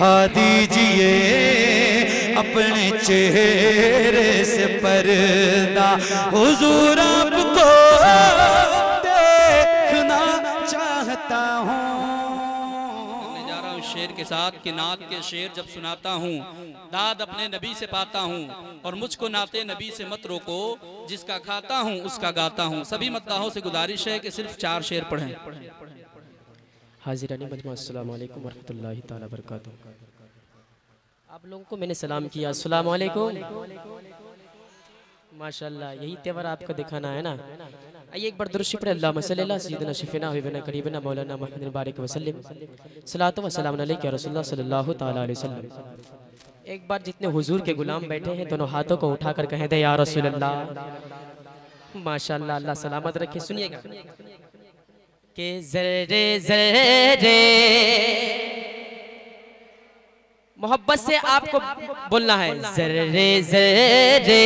उठा दीजिए अपने चेहरे से पर्दा, हुजूर आपको देखना चाहता हूँ। मैं जा रहा हूँ शेर के साथ कि नात के शेर जब सुनाता हूँ दाद अपने नबी से पाता हूँ, और मुझको नाते नबी से मत रोको, जिसका खाता हूँ उसका गाता हूँ। सभी मद्दाहों से गुजारिश है कि सिर्फ 4 शेर पढ़ें। हाज़िरानी मजमा अस्सलामु अलैकुम वरहमतुल्लाहि ताला बरकातुहू। आप लोगों को मैंने सलाम किया, अस्सलामु अलैकुम। माशाअल्लाह, यही तेवर आपको दिखाना है ना। आइए एक बार दुरूद शरीफ पढ़ें। अल्लाहुम्मा सल्ली अला सय्यिदिना शफीना हबीबना करीबना मौलाना मुहम्मद बारिक वसल्लम, सलातो व सलाम अलैका या रसूलुल्लाह सल्लल्लाहु तआला अलैहि वसल्लम। एक बार जितने हुजूर के गुलाम बैठे हैं दोनों हाथों को उठाकर कहें दे या रसूल अल्लाह। माशाअल्लाह, अल्लाह सलामत रखे। सुनिएगा कि ज़र्रे ज़र्रे मोहब्बत से आपको बोलना है। ज़र्रे ज़र्रे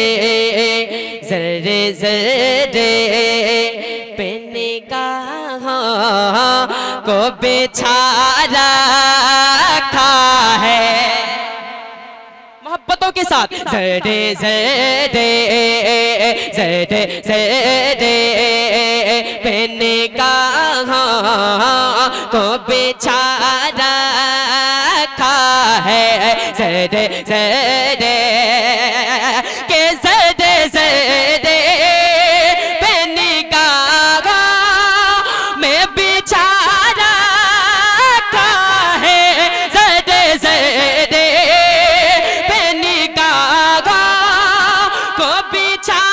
ज़र्रे ज़र्रे पे निगाहों को बिछा रखा है। मोहब्बतों के साथ ज़र्रे ज़र्रे ज़र्रे ज़र्रे पे निगाहों को बिछा रखा है। ज़र्रे ज़र्रे के ज़र्रे ज़र्रे पे निगाहों में बिछा रखा है। ज़र्रे ज़र्रे पे निगाहों को बिछा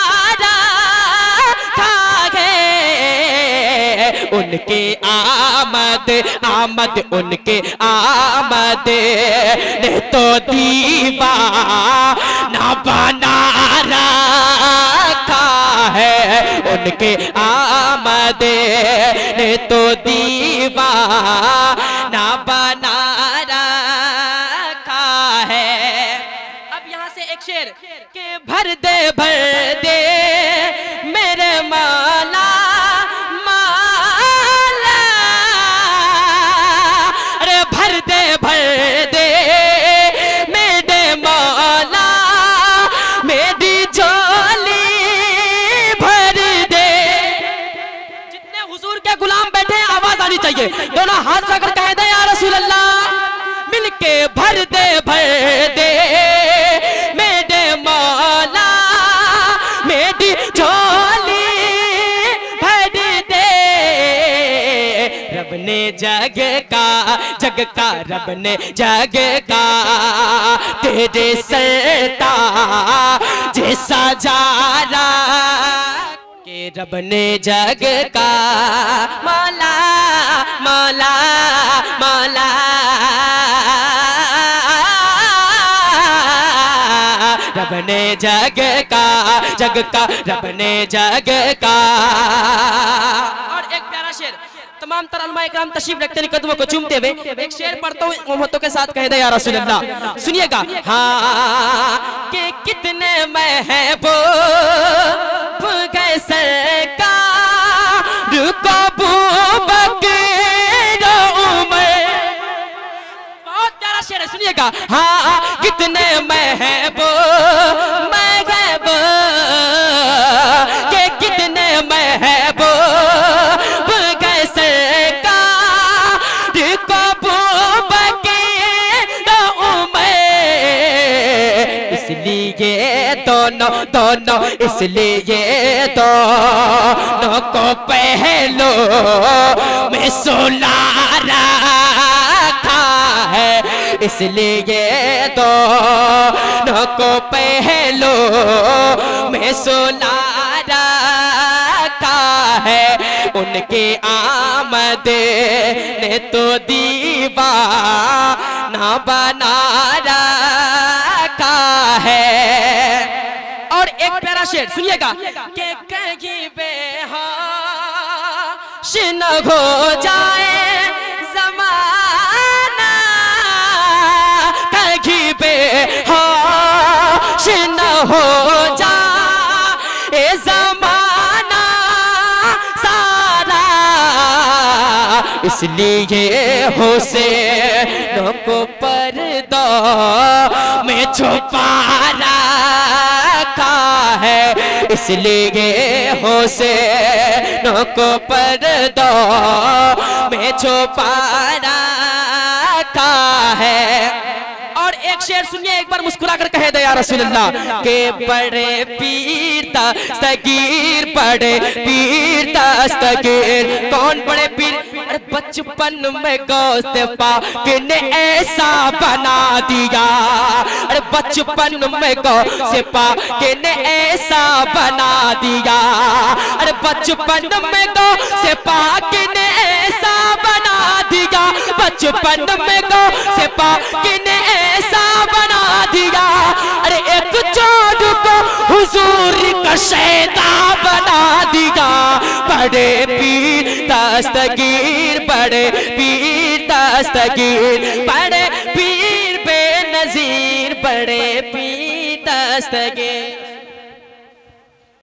रखा है। उनके आमद आमद उनके आमद ने तो दीवाना बना रखा है। उनके आमद ने तो दीवाना बना रखा है। अब यहाँ से एक शेर के भर दे मेरे मौला मौला, अरे भर दे मेरे मौला मेरी झोली भर दे। जितने हुजूर के गुलाम बैठे हैं आवाज आनी चाहिए, दोनों हाथ रखकर कह दे या रसूल अल्लाह। मिलके भर दे मेरे मौला मेरी झोली भर दे। रब ने जग का रब ने जग का तेरे सरता जैसा जारा के रब ने जग का मौला मौला मौला रब ने जग का रब ने जग का। और एक प्यारा शेर तमाम तरह उलमा इकराम तशरीफ रखते हैं कदमों को चूमते हुए एक शेर पढ़ता हूँ मोहब्बतों के साथ कह दे या रसूल अल्लाह। सुनिएगा हाँ कि कितने महबूब गए सरकार को बकर उमर। बहुत प्यारा शेर है, सुनिएगा हाँ कितने महबूब के कितने महबूब गए सरकार को बकर उमर। इसलिए दोनों इसलिए दोनों को पहलो में सुला रखा है। इसलिए दोनों को पहलो में सुला रखा है। उनके आमद ने तो दीवाना बना रखा है। और एक प्यारा शेर सुनिएगा कि कहीं बेहोश न हो जाए ज़माना, कहीं बेहोश न हो जाए ज़माना सारा इसलिए हुसैन को पर्दा में छुपा रखा है, इसलिए हुसैन को पर्दा में छुपा रखा है। और एक शेर सुनिए, एक बार मुस्कुरा कर कह दे या रसूल अल्लाह के बड़े पीर दस्तगीर, बड़े पीर दस्तगीर। कौन बड़े पीर? अरे बचपन में गौस पाक ने ऐसा बना दिया, अरे बचपन में गौस पाक ने ऐसा बना दिया, अरे बचपन में गौस पाक ने ऐसा बना दिया, बचपन में गौस पाक ने ऐसा बना दिया। अरे एक चोर को हुजूर का शैता बना दिया। बड़े पीर दस्तगीर, बड़े पीर दस्तगीर, बड़े पीर बेनजीर, बड़े पीर दस्तगीर।